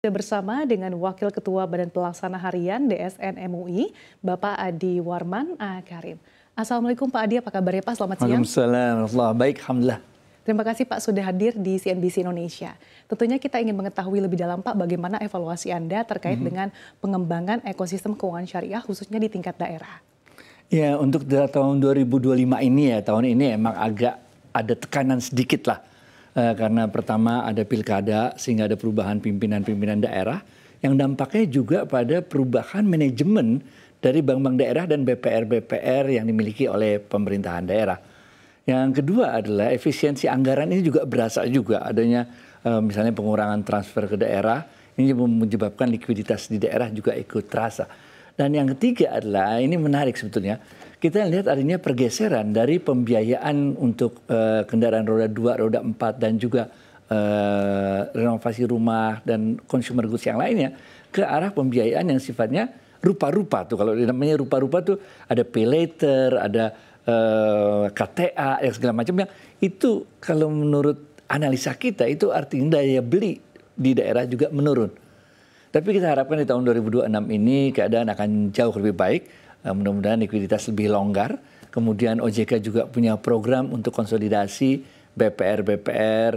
Sudah bersama dengan Wakil Ketua Badan Pelaksana Harian DSN MUI, Bapak Adi Warman Karim. Assalamualaikum Pak Adi, apa kabarnya Pak? Selamat siang. Waalaikumsalam, baik, alhamdulillah. Terima kasih Pak sudah hadir di CNBC Indonesia. Tentunya kita ingin mengetahui lebih dalam Pak bagaimana evaluasi Anda terkait dengan pengembangan ekosistem keuangan syariah khususnya di tingkat daerah. Ya, untuk tahun 2025 ini ya, tahun ini emang agak ada tekanan sedikit lah. Karena pertama ada pilkada sehingga ada perubahan pimpinan-pimpinan daerah yang dampaknya juga pada perubahan manajemen dari bank-bank daerah dan BPR-BPR yang dimiliki oleh pemerintahan daerah. Yang kedua adalah efisiensi anggaran ini juga berasa juga adanya misalnya pengurangan transfer ke daerah ini menyebabkan likuiditas di daerah juga ikut terasa. Dan yang ketiga adalah ini menarik sebetulnya. Kita lihat adanya pergeseran dari pembiayaan untuk kendaraan roda 2, roda 4 dan juga renovasi rumah dan consumer goods yang lainnya ke arah pembiayaan yang sifatnya rupa-rupa tuh. Kalau namanya rupa-rupa tuh ada pay later, ada KTA yang segala macam yang itu kalau menurut analisa kita itu artinya daya beli di daerah juga menurun. Tapi kita harapkan di tahun 2026 ini keadaan akan jauh lebih baik. Mudah-mudahan likuiditas lebih longgar. Kemudian OJK juga punya program untuk konsolidasi BPR-BPR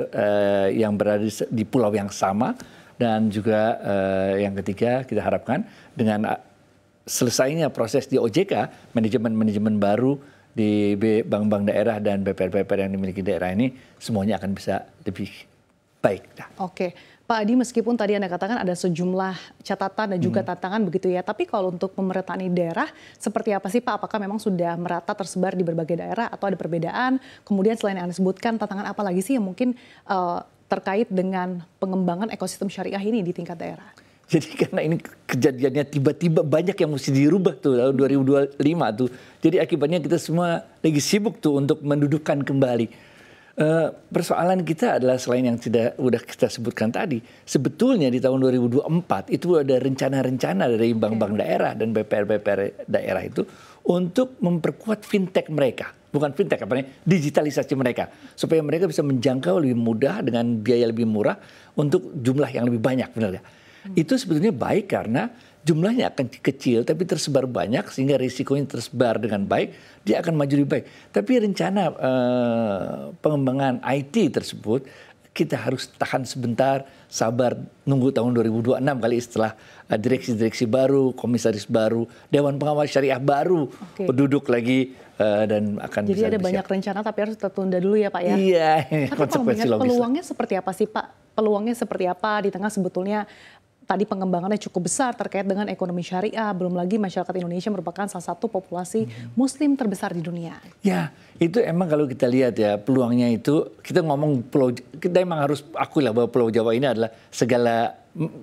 yang berada di pulau yang sama. Dan juga yang ketiga kita harapkan dengan selesainya proses di OJK, manajemen-manajemen baru di bank-bank daerah dan BPR-BPR yang dimiliki daerah ini semuanya akan bisa lebih baik. Oke. Pak Adi, meskipun tadi Anda katakan ada sejumlah catatan dan juga tantangan begitu ya, tapi kalau untuk pemerataan di daerah, seperti apa sih Pak? Apakah memang sudah merata tersebar di berbagai daerah atau ada perbedaan? Kemudian selain yang Anda sebutkan, tantangan apa lagi sih yang mungkin terkait dengan pengembangan ekosistem syariah ini di tingkat daerah? Jadi karena ini kejadiannya tiba-tiba banyak yang mesti dirubah tuh tahun 2025 tuh. Jadi akibatnya kita semua lagi sibuk tuh untuk mendudukkan kembali. Persoalan kita adalah selain yang udah kita sebutkan tadi, sebetulnya di tahun 2024 itu ada rencana-rencana dari bank-bank daerah dan BPR-BPR daerah itu untuk memperkuat fintech mereka. Bukan fintech, digitalisasi mereka. Supaya mereka bisa menjangkau lebih mudah dengan biaya lebih murah untuk jumlah yang lebih banyak. Benar gak? Itu sebetulnya baik karena jumlahnya akan kecil tapi tersebar banyak sehingga risikonya tersebar dengan baik, dia akan maju lebih baik. Tapi rencana pengembangan IT tersebut kita harus tahan sebentar, sabar nunggu tahun 2026 kali setelah direksi-direksi baru, komisaris baru, Dewan Pengawas Syariah baru duduk lagi dan akan jadi bisa ada banyak rencana tapi harus tertunda dulu ya Pak ya? Iya, tapi kalau melihat peluangnya seperti apa sih Pak? Peluangnya seperti apa di tengah sebetulnya tadi pengembangannya cukup besar terkait dengan ekonomi syariah, belum lagi masyarakat Indonesia merupakan salah satu populasi muslim terbesar di dunia. Ya, itu emang kalau kita lihat ya peluangnya itu, kita ngomong pulau, kita emang harus akui lah bahwa Pulau Jawa ini adalah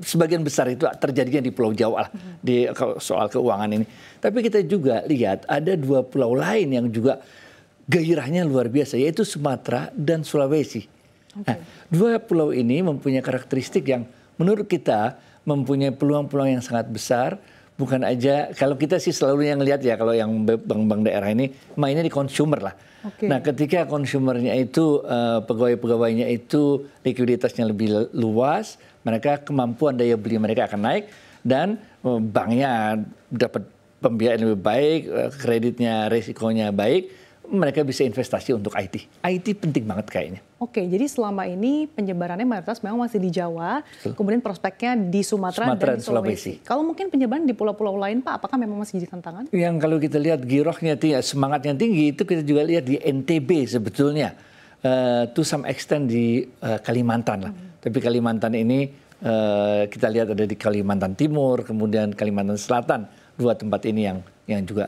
sebagian besar itu terjadinya di Pulau Jawa lah, di soal keuangan ini. Tapi kita juga lihat ada dua pulau lain yang juga gairahnya luar biasa, yaitu Sumatera dan Sulawesi. Nah, dua pulau ini mempunyai karakteristik yang menurut kita mempunyai peluang-peluang yang sangat besar. Bukan aja, kalau kita sih selalu yang lihat ya, kalau yang bank-bank daerah ini mainnya di consumer lah. Nah ketika konsumernya itu, pegawai-pegawainya itu likuiditasnya lebih luas, mereka kemampuan daya beli mereka akan naik. Dan banknya dapat pembiayaan lebih baik, kreditnya, resikonya baik. Mereka bisa investasi untuk IT. IT penting banget kayaknya. Oke, jadi selama ini penyebarannya mayoritas memang masih di Jawa, kemudian prospeknya di Sumatera dan di Sulawesi. Kalau mungkin penyebaran di pulau-pulau lain Pak, apakah memang masih jadi tantangan? Yang kalau kita lihat girohnya tinggi, semangatnya tinggi, itu kita juga lihat di NTB sebetulnya. To some extent di Kalimantan lah. Tapi Kalimantan ini kita lihat ada di Kalimantan Timur, kemudian Kalimantan Selatan. Dua tempat ini yang juga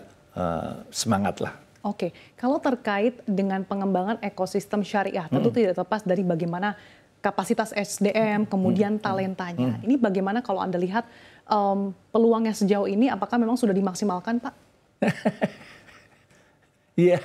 semangat lah. Oke, kalau terkait dengan pengembangan ekosistem syariah, tentu tidak terlepas dari bagaimana kapasitas SDM, kemudian talentanya. Ini bagaimana kalau Anda lihat peluangnya sejauh ini, apakah memang sudah dimaksimalkan, Pak? Iya.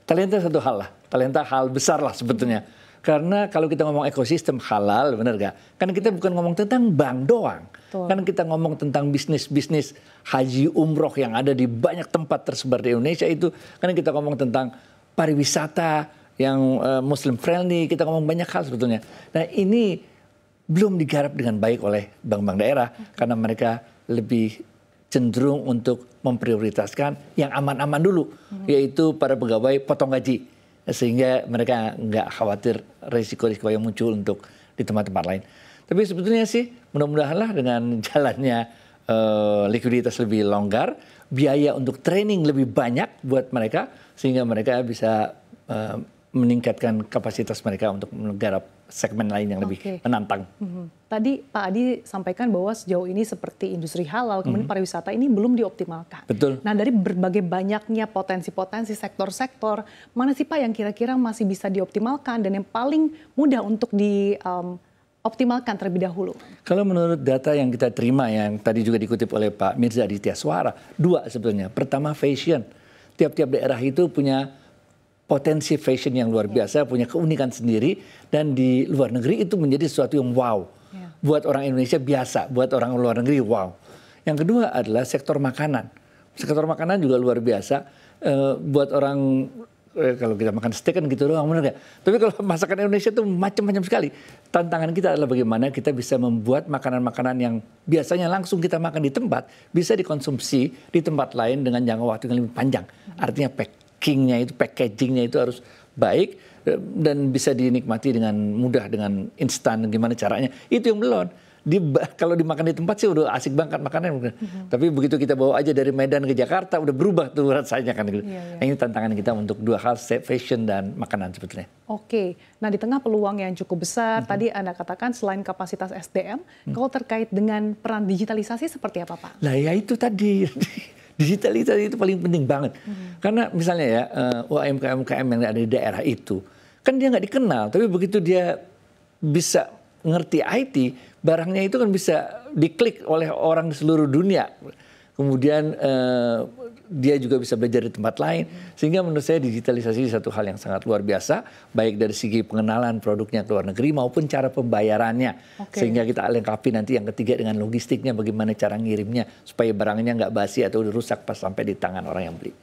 Talenta satu hal lah, talenta hal besar lah sebetulnya. Karena kalau kita ngomong ekosistem halal, benar gak? Kan kita bukan ngomong tentang bank doang. Kan kita ngomong tentang bisnis-bisnis haji umroh yang ada di banyak tempat tersebar di Indonesia itu. Kan kita ngomong tentang pariwisata yang Muslim friendly, kita ngomong banyak hal sebetulnya. Nah ini belum digarap dengan baik oleh bank-bank daerah karena mereka lebih cenderung untuk memprioritaskan yang aman-aman dulu, yaitu para pegawai potong gaji, sehingga mereka nggak khawatir risiko-risiko yang muncul untuk di tempat-tempat lain. Tapi sebetulnya sih mudah-mudahanlah dengan jalannya likuiditas lebih longgar, biaya untuk training lebih banyak buat mereka, sehingga mereka bisa meningkatkan kapasitas mereka untuk menggarap segmen lain yang lebih menantang. Tadi Pak Adi sampaikan bahwa sejauh ini seperti industri halal, kemudian pariwisata ini belum dioptimalkan. Betul. Nah, dari berbagai banyaknya potensi-potensi sektor-sektor, mana sih Pak yang kira-kira masih bisa dioptimalkan dan yang paling mudah untuk dioptimalkan terlebih dahulu? Kalau menurut data yang kita terima, yang tadi juga dikutip oleh Pak Mirza Aditya Suara, 2 sebetulnya. Pertama, fashion. Tiap-tiap daerah itu punya potensi fashion yang luar biasa, punya keunikan sendiri, dan di luar negeri itu menjadi sesuatu yang wow. Buat orang Indonesia biasa, buat orang luar negeri wow. Yang kedua adalah sektor makanan. Sektor makanan juga luar biasa. Buat orang, kalau kita makan steak kan gitu doang, benar nggak? Tapi kalau masakan Indonesia itu macam-macam sekali. Tantangan kita adalah bagaimana kita bisa membuat makanan-makanan yang biasanya langsung kita makan di tempat, bisa dikonsumsi di tempat lain dengan jangka waktu yang lebih panjang. Artinya packagingnya itu harus baik dan bisa dinikmati dengan mudah, dengan instan. Gimana caranya? Itu yang belum. Kalau dimakan di tempat sih udah asik banget makanan. Tapi begitu kita bawa aja dari Medan ke Jakarta udah berubah tuh rasanya kan. Nah, ini tantangan kita untuk 2 hal, fashion dan makanan sebetulnya. Oke, nah di tengah peluang yang cukup besar, tadi Anda katakan selain kapasitas SDM, kalau terkait dengan peran digitalisasi seperti apa Pak? Lah ya itu tadi. Digitalisasi itu paling penting banget. Karena misalnya ya, UMKM-UMKM yang ada di daerah itu, kan dia nggak dikenal. Tapi begitu dia bisa ngerti IT, barangnya itu kan bisa diklik oleh orang di seluruh dunia. Kemudian dia juga bisa belajar di tempat lain. Sehingga menurut saya digitalisasi satu hal yang sangat luar biasa. Baik dari segi pengenalan produknya ke luar negeri maupun cara pembayarannya. Sehingga kita lengkapi nanti yang ketiga dengan logistiknya. Bagaimana cara ngirimnya supaya barangnya nggak basi atau rusak pas sampai di tangan orang yang beli.